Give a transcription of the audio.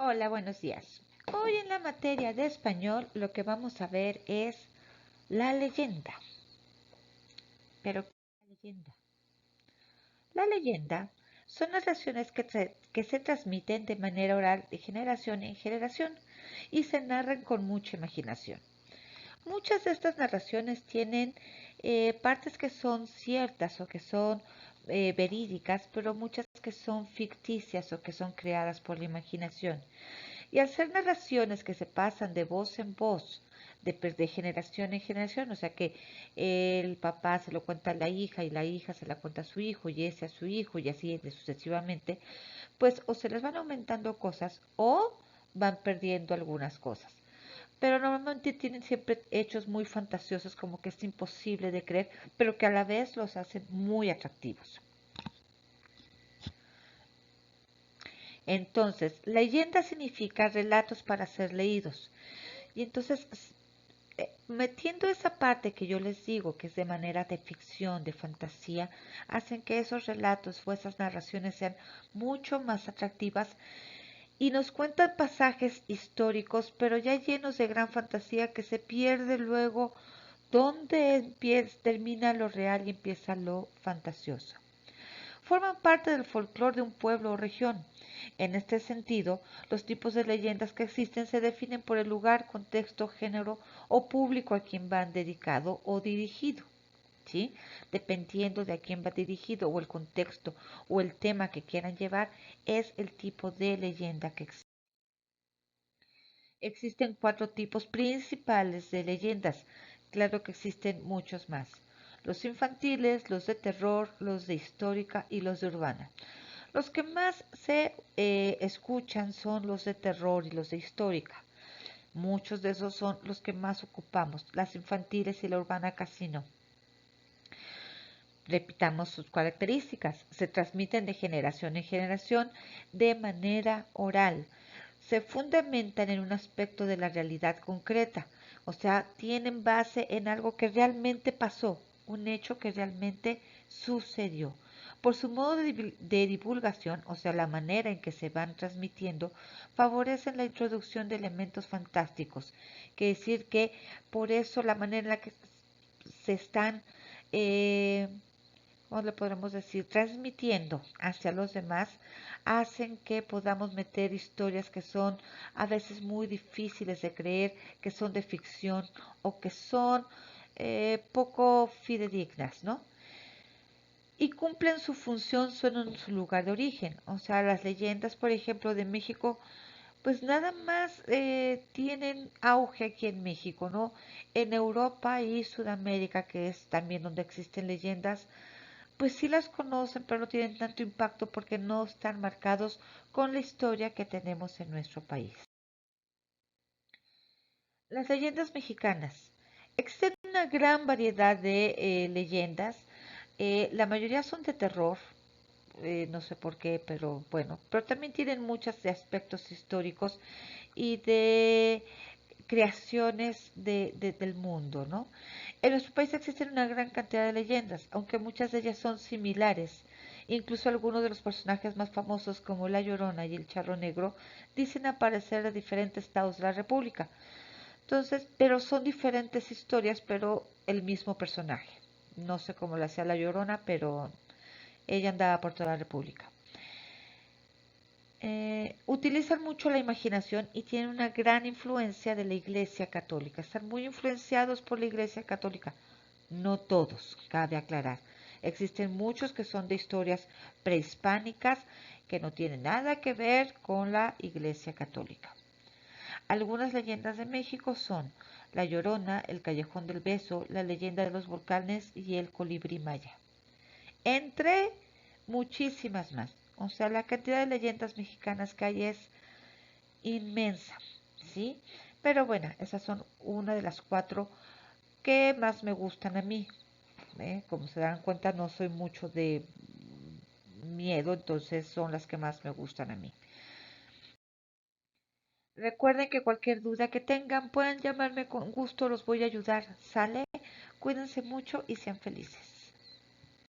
Hola, buenos días. Hoy en la materia de español lo que vamos a ver es la leyenda. Pero, ¿qué es la leyenda? La leyenda son narraciones que se transmiten de manera oral de generación en generación y se narran con mucha imaginación. Muchas de estas narraciones tienen partes que son ciertas o que son verídicas, pero muchas que son ficticias o que son creadas por la imaginación. Y al ser narraciones que se pasan de voz en voz, de generación en generación, o sea que el papá se lo cuenta a la hija y la hija se la cuenta a su hijo y ese a su hijo y así sucesivamente, pues o se les van aumentando cosas o van perdiendo algunas cosas. Pero normalmente tienen siempre hechos muy fantasiosos como que es imposible de creer, pero que a la vez los hacen muy atractivos. Entonces, leyenda significa relatos para ser leídos. Y entonces metiendo esa parte que yo les digo, que es de manera de ficción, de fantasía, hacen que esos relatos o esas narraciones sean mucho más atractivas y nos cuentan pasajes históricos, pero ya llenos de gran fantasía que se pierde luego dónde termina lo real y empieza lo fantasioso. Forman parte del folclore de un pueblo o región. En este sentido, los tipos de leyendas que existen se definen por el lugar, contexto, género o público a quien van dedicado o dirigido. ¿Sí? Dependiendo de a quién va dirigido o el contexto o el tema que quieran llevar, es el tipo de leyenda que existe. Existen cuatro tipos principales de leyendas. Claro que existen muchos más. Los infantiles, los de terror, los de histórica y los de urbana. Los que más se escuchan son los de terror y los de histórica. Muchos de esos son los que más ocupamos, las infantiles y la urbana casi no. Repitamos sus características. Se transmiten de generación en generación de manera oral. Se fundamentan en un aspecto de la realidad concreta. O sea, tienen base en algo que realmente pasó, un hecho que realmente sucedió. Por su modo de divulgación, o sea, la manera en que se van transmitiendo, favorecen la introducción de elementos fantásticos. Quiere decir que por eso la manera en la que se están eh, ¿cómo le podremos decir? Transmitiendo hacia los demás, hacen que podamos meter historias que son a veces muy difíciles de creer, que son de ficción o que son poco fidedignas, ¿no? Y cumplen su función solo en su lugar de origen. O sea, las leyendas, por ejemplo, de México, pues nada más tienen auge aquí en México, ¿no? En Europa y Sudamérica, que es también donde existen leyendas, pues sí las conocen, pero no tienen tanto impacto porque no están marcados con la historia que tenemos en nuestro país. Las leyendas mexicanas. Existen una gran variedad de leyendas. La mayoría son de terror, no sé por qué, pero bueno, pero también tienen muchos de aspectos históricos y de creaciones del mundo, ¿no? En nuestro país existen una gran cantidad de leyendas, aunque muchas de ellas son similares. Incluso algunos de los personajes más famosos, como La Llorona y el Charro Negro, dicen aparecer de diferentes estados de la República. Entonces, pero son diferentes historias, pero el mismo personaje. No sé cómo la hacía La Llorona, pero ella andaba por toda la República. Utilizan mucho la imaginación y tienen una gran influencia de la Iglesia Católica. Están muy influenciados por la Iglesia Católica. No todos, cabe aclarar. Existen muchos que son de historias prehispánicas que no tienen nada que ver con la Iglesia Católica. Algunas leyendas de México son La Llorona, el Callejón del Beso, la leyenda de los volcanes y el colibrí maya. Entre muchísimas más. O sea, la cantidad de leyendas mexicanas que hay es inmensa, ¿sí? Pero bueno, esas son una de las cuatro que más me gustan a mí. Como se dan cuenta, no soy mucho de miedo, entonces son las que más me gustan a mí. Recuerden que cualquier duda que tengan pueden llamarme con gusto, los voy a ayudar. ¿Sale? Cuídense mucho y sean felices.